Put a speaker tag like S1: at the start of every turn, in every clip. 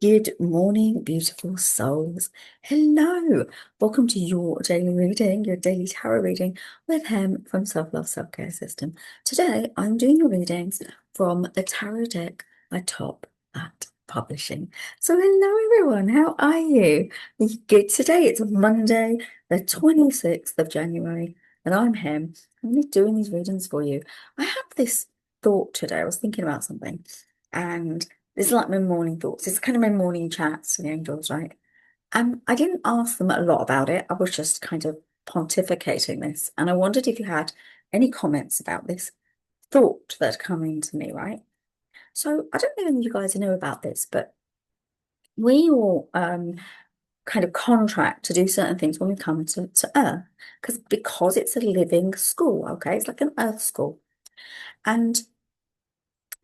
S1: Good morning, beautiful souls. Hello. Welcome to your daily reading, your daily tarot reading with Hem from Self Love Self Care System. Today, I'm doing your readings from the tarot deck by Top at Publishing. So, hello, everyone. How are you? Are you good today? It's Monday, the 26th of January, and I'm Hem. I'm going to be doing these readings for you. I had this thought today. I was thinking about something, and it's like my morning thoughts. It's kind of my morning chats with the angels, right? I didn't ask them a lot about it. I was just kind of pontificating this. And I wondered if you had any comments about this thought that come into me, right? So I don't know if you guys know about this, but we all kind of contract to do certain things when we come to Earth. Because it's a living school, okay? It's like an Earth school. And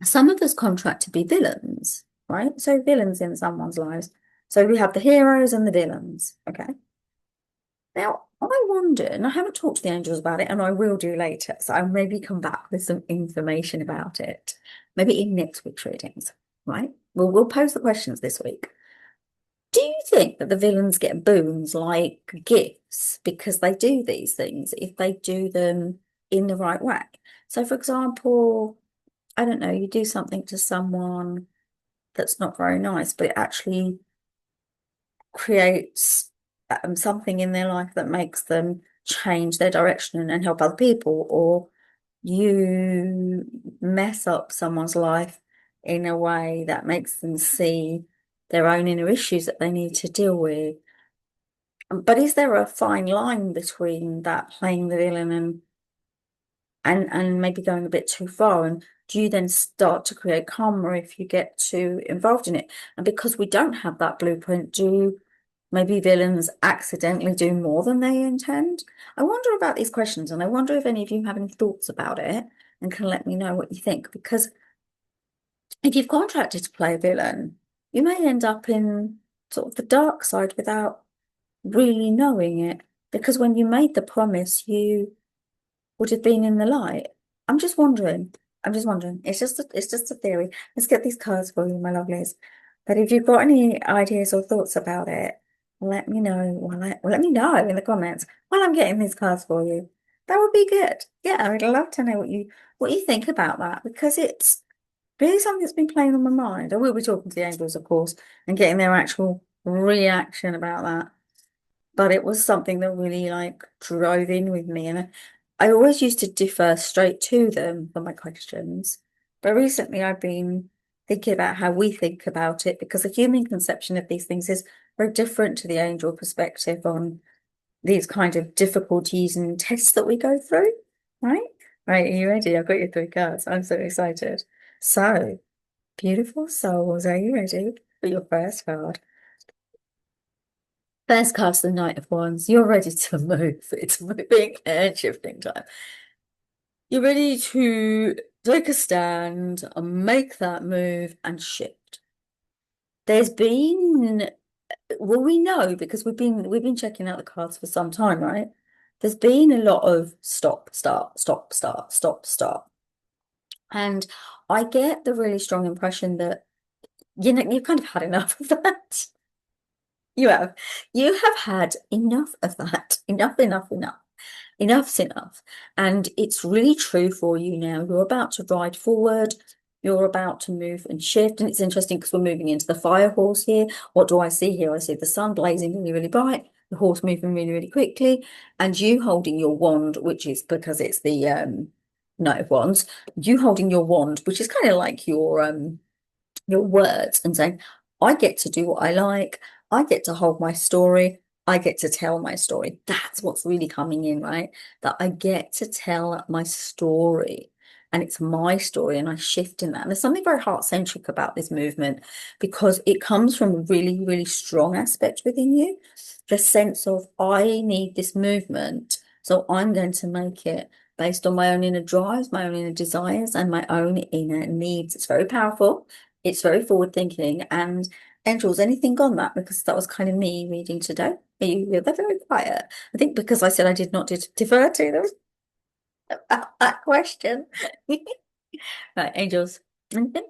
S1: some of us contract to be villains, right? So villains in someone's lives. So we have the heroes and the villains, okay? Now, I wonder, and I haven't talked to the angels about it, and I will do later, so I'll maybe come back with some information about it, maybe in next week's readings, right? We'll pose the questions this week. Do you think that the villains get boons like gifts because they do these things if they do them in the right way? So, for example, I don't know, you do something to someone that's not very nice, but it actually creates something in their life that makes them change their direction and help other people, or you mess up someone's life in a way that makes them see their own inner issues that they need to deal with. But is there a fine line between that playing the villain and maybe going a bit too far? And do you then start to create karma if you get too involved in it? And because we don't have that blueprint, do maybe villains accidentally do more than they intend? I wonder about these questions, and I wonder if any of you have any thoughts about it and can let me know what you think. Because if you've contracted to play a villain, you may end up in sort of the dark side without really knowing it. Because when you made the promise, you would have been in the light. I'm just wondering. I'm just wondering. It's just a theory. Let's get these cards for you, my lovelies. But if you've got any ideas or thoughts about it, let me know. Let me know in the comments while I'm getting these cards for you. That would be good. Yeah, I would love to know what you think about that, because it's really something that's been playing on my mind. I will be talking to the angels, of course, and getting their actual reaction about that. But it was something that really like drove in with me. And I always used to defer straight to them for my questions. But recently I've been thinking about how we think about it, because the human conception of these things is very different to the angel perspective on these kind of difficulties and tests that we go through, right? Right, are you ready? I've got your three cards. I'm so excited. So, beautiful souls, are you ready for your first card? First card's the Knight of Wands. You're ready to move. It's moving and shifting time. You're ready to take a stand and make that move and shift. There's been, well, we know because we've been checking out the cards for some time, right? There's been a lot of stop, start, stop, start, stop, start. And I get the really strong impression that, you've kind of had enough of that. You have. You have had enough of that. Enough, enough, enough. Enough's enough. And it's really true for you now. You're about to ride forward. You're about to move and shift. And it's interesting because we're moving into the fire horse here. What do I see here? I see the sun blazing really, really bright, the horse moving really, really quickly, and you holding your wand, which is because it's the Knight of Wands. You holding your wand, which is kind of like your words, and saying, I get to do what I like. I get to hold my story. I get to tell my story. That's what's really coming in, right? That I get to tell my story, and it's my story, and I shift in that. And there's something very heart-centric about this movement, because it comes from a really, really strong aspect within you. The sense of, I need this movement, so I'm going to make it based on my own inner drives, my own inner desires, and my own inner needs. It's very powerful. It's very forward thinking. And angels, anything on that? Because that was kind of me reading today. They're very quiet. I think because I said I did not defer to them about that question. Right, angels. Anything?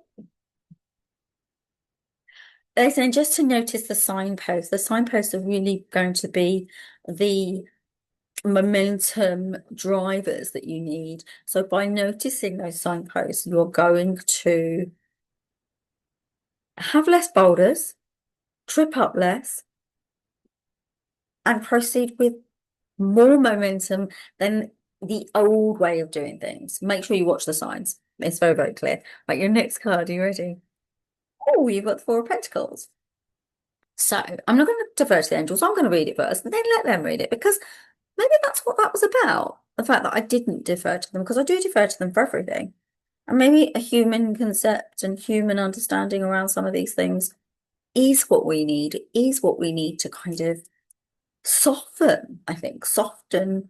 S1: They're saying just to notice the signposts. The signposts are really going to be the momentum drivers that you need. So by noticing those signposts, you're going to have less boulders, trip up less, and proceed with more momentum than the old way of doing things. Make sure you watch the signs. It's very, very clear. Right, your next card, are you ready? Oh, you've got the Four of Pentacles. So I'm not going to defer to the angels. I'm going to read it first and then let them read it because maybe that's what that was about. The fact that I didn't defer to them because I do defer to them for everything. And maybe a human concept and human understanding around some of these things is what we need, is what we need to kind of soften, I think, soften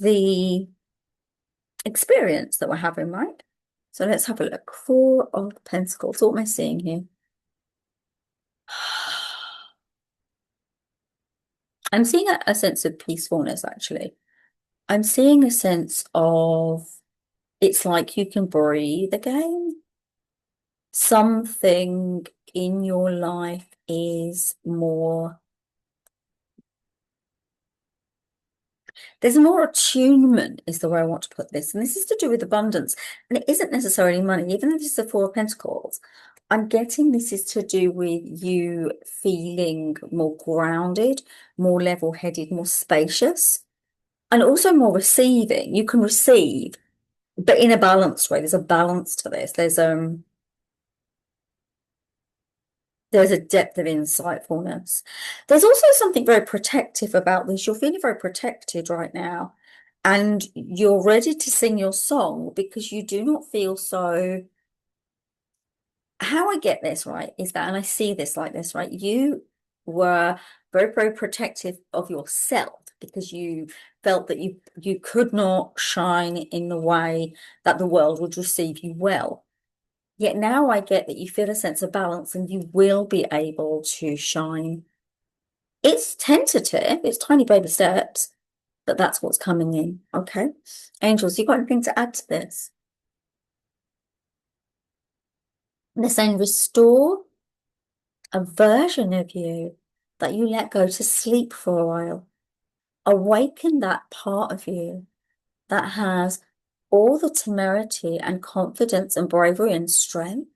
S1: the experience that we're having, right? So let's have a look. Four of Pentacles. What am I seeing here? I'm seeing a sense of peacefulness, actually. I'm seeing a sense of it's like you can breathe again. Something in your life is more, there's more attunement, is the way I want to put this. And this is to do with abundance. And it isn't necessarily money, even though this is the Four of Pentacles. I'm getting this is to do with you feeling more grounded, more level-headed, more spacious, and also more receiving. You can receive, but in a balanced way. There's a balance to this. There's a depth of insightfulness. There's also something very protective about this. You're feeling very protected right now, and you're ready to sing your song because you do not feel so. How I get this right is that, and I see this like this, right? You were very, very protective of yourself because you felt that you could not shine in the way that the world would receive you well. Yet now I get that you feel a sense of balance and you will be able to shine. It's tentative, it's tiny baby steps, but that's what's coming in. Okay. Angels, you got anything to add to this? They're saying restore a version of you that you let go to sleep for a while. Awaken that part of you that has all the temerity and confidence and bravery and strength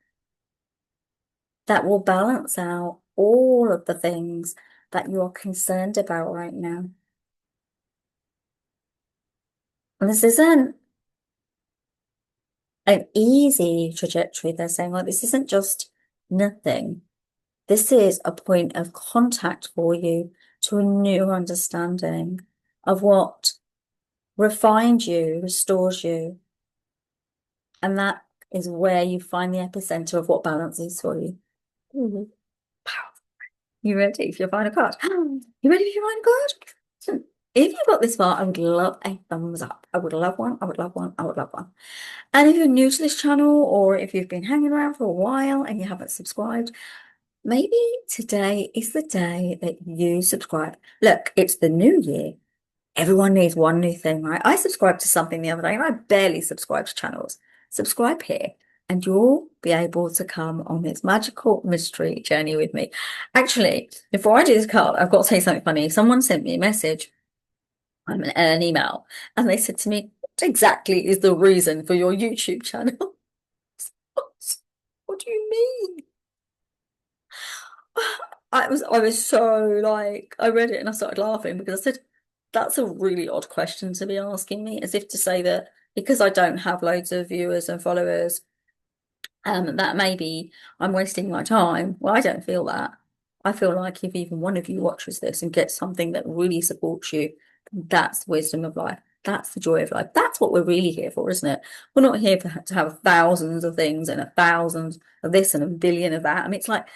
S1: that will balance out all of the things that you're concerned about right now. And this isn't an easy trajectory. They're saying, like, this isn't just nothing. This is a point of contact for you to a new understanding of what refines you, restores you. And that is where you find the epicenter of what balance is for you. Mhm. You ready for your final card? You ready for your final card? If you got this far, I would love a thumbs up. I would love one. I would love one. I would love one. And if you're new to this channel or if you've been hanging around for a while and you haven't subscribed, maybe today is the day that you subscribe. Look, it's the new year. Everyone needs one new thing, right? I subscribed to something the other day and I barely subscribe to channels. Subscribe here and you'll be able to come on this magical mystery journey with me. Actually, before I do this card, I've got to say something funny. Someone sent me a message, an email, and they said to me, what exactly is the reason for your YouTube channel? What do you mean? I was so like, I read it and I started laughing because I said, that's a really odd question to be asking me, as if to say that because I don't have loads of viewers and followers, that maybe I'm wasting my time. Well, I don't feel that. I feel like if even one of you watches this and gets something that really supports you, that's the wisdom of life. That's the joy of life. That's what we're really here for, isn't it? We're not here to have thousands of things and a thousand of this and a billion of that. I mean, it's like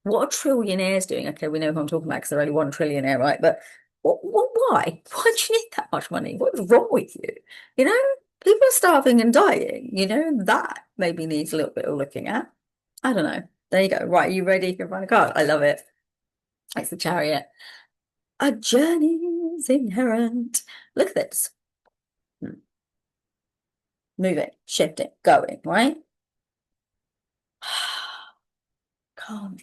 S1: what a trillionaire's doing. Okay, we know who I'm talking about because they're only one trillionaire, right? But why? Why do you need that much money? What's wrong with you? You know, people are starving and dying. You know, that maybe needs a little bit of looking at. I don't know. There you go. Right, are you ready for find a card? I love it. It's the Chariot. A journey is inherent. Look at this. Moving, shifting, going, right? Calm.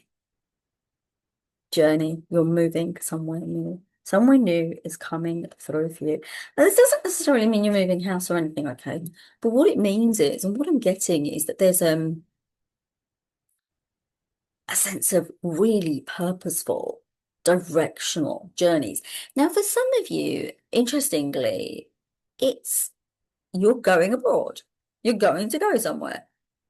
S1: journey. You're moving somewhere new. Somewhere new is coming through for you. Now, this doesn't necessarily mean you're moving house or anything, okay? But what it means is, and what I'm getting is that there's a sense of really purposeful, directional journeys. Now, for some of you, interestingly, it's you're going abroad. You're going to go somewhere.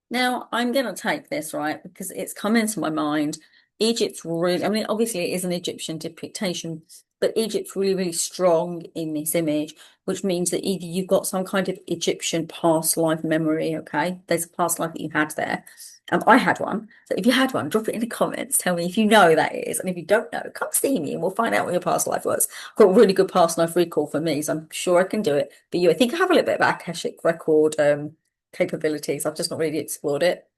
S1: Now, I'm going to take this, right, because it's come into my mind. Egypt's really, I mean, obviously it is an Egyptian depiction, but Egypt's really, really strong in this image, which means that either you've got some kind of Egyptian past life memory, okay? There's a past life that you had there. I had one. So if you had one, drop it in the comments. Tell me if you know who that is. And if you don't know, come see me and we'll find out what your past life was. I've got really good past life recall for me, so I'm sure I can do it. But you, I think I have a little bit of Akashic record capabilities. I've just not really explored it.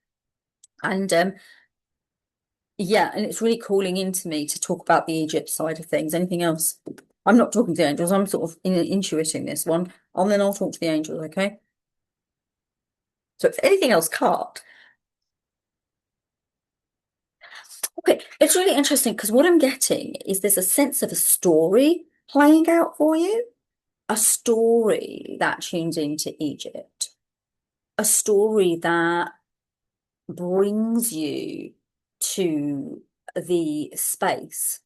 S1: And yeah, and it's really calling into me to talk about the Egypt side of things. Anything else? I'm not talking to the angels. I'm sort of intuiting this one. And then I'll talk to the angels, okay? So if anything else can't. Okay, it's really interesting because what I'm getting is there's a sense of a story playing out for you, a story that tunes into Egypt, a story that brings you to the space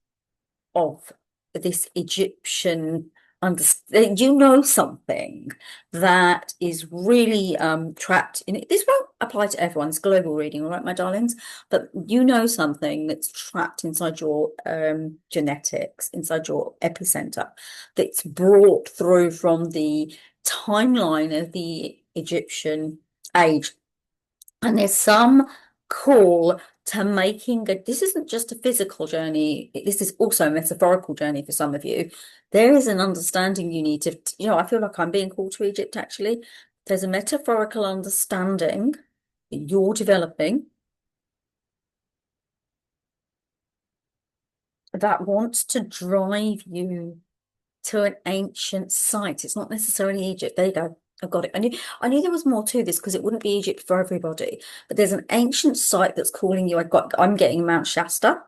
S1: of this Egyptian understand. You know something that is really trapped in it. This won't apply to everyone's global reading, all right, my darlings, but you know something that's trapped inside your genetics, inside your epicenter, that's brought through from the timeline of the Egyptian age. And there's some call to making this isn't just a physical journey, this is also a metaphorical journey for some of you. There is an understanding you need to, I feel like I'm being called to Egypt actually. There's a metaphorical understanding that you're developing that wants to drive you to an ancient site. It's not necessarily Egypt. There you go. I've got it. I knew there was more to this because it wouldn't be Egypt for everybody. But there's an ancient site that's calling you. I'm getting Mount Shasta.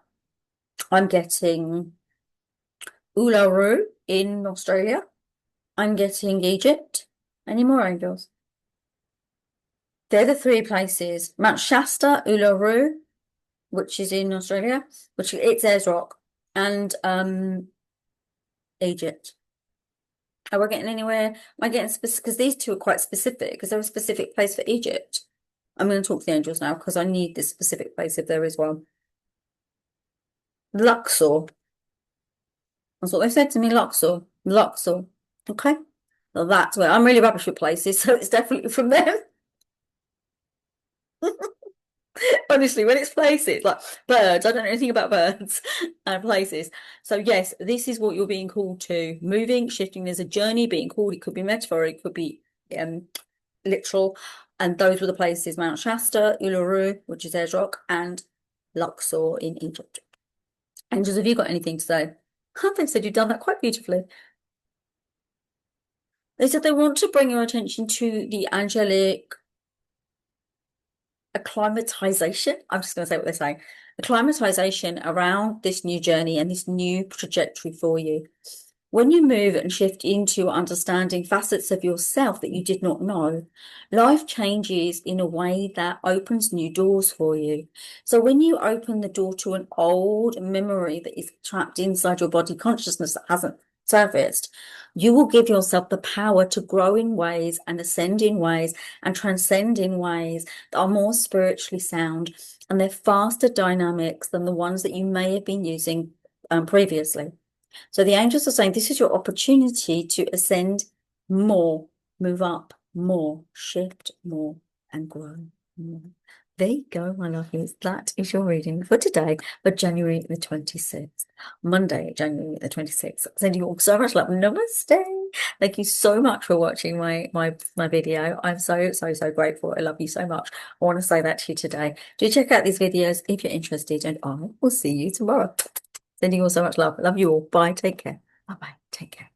S1: I'm getting Uluru in Australia. I'm getting Egypt. Any more angels? They're the three places. Mount Shasta, Uluru, which is in Australia, which it's Ayers Rock, and Egypt. Are we getting anywhere? Am I getting specific? Because these two are quite specific, because they're a specific place for Egypt. I'm going to talk to the angels now because I need this specific place if there is one. Luxor. That's what they said to me, Luxor. Luxor. Okay. Well, that's where I'm really rubbish with places, so it's definitely from them. Honestly, when it's places like birds, I don't know anything about birds and places. So yes, this is what you're being called to. Moving, shifting. There's a journey being called. It could be metaphoric, it could be literal. And those were the places: Mount Shasta, Uluru, which is Ayers Rock, and Luxor in Egypt. Angels, have you got anything to say? They said you've done that quite beautifully. They said they want to bring your attention to the angelic acclimatization. I'm just going to say what they're saying. Acclimatization around this new journey and this new trajectory for you. When you move and shift into understanding facets of yourself that you did not know, life changes in a way that opens new doors for you. So when you open the door to an old memory that is trapped inside your body consciousness that hasn't surfaced, you will give yourself the power to grow in ways and ascend in ways and transcend in ways that are more spiritually sound, and they're faster dynamics than the ones that you may have been using previously. So the angels are saying this is your opportunity to ascend more, move up more, shift more, and grow more. There you go, my lovelies. That is your reading for today, for January the 26th, Monday, January the 26th. Sending you all so much love. Namaste. Thank you so much for watching my video. I'm so, so, so grateful. I love you so much. I want to say that to you today. Do check out these videos if you're interested, and I will see you tomorrow. Sending you all so much love. Love you all. Bye. Take care. Bye-bye. Take care.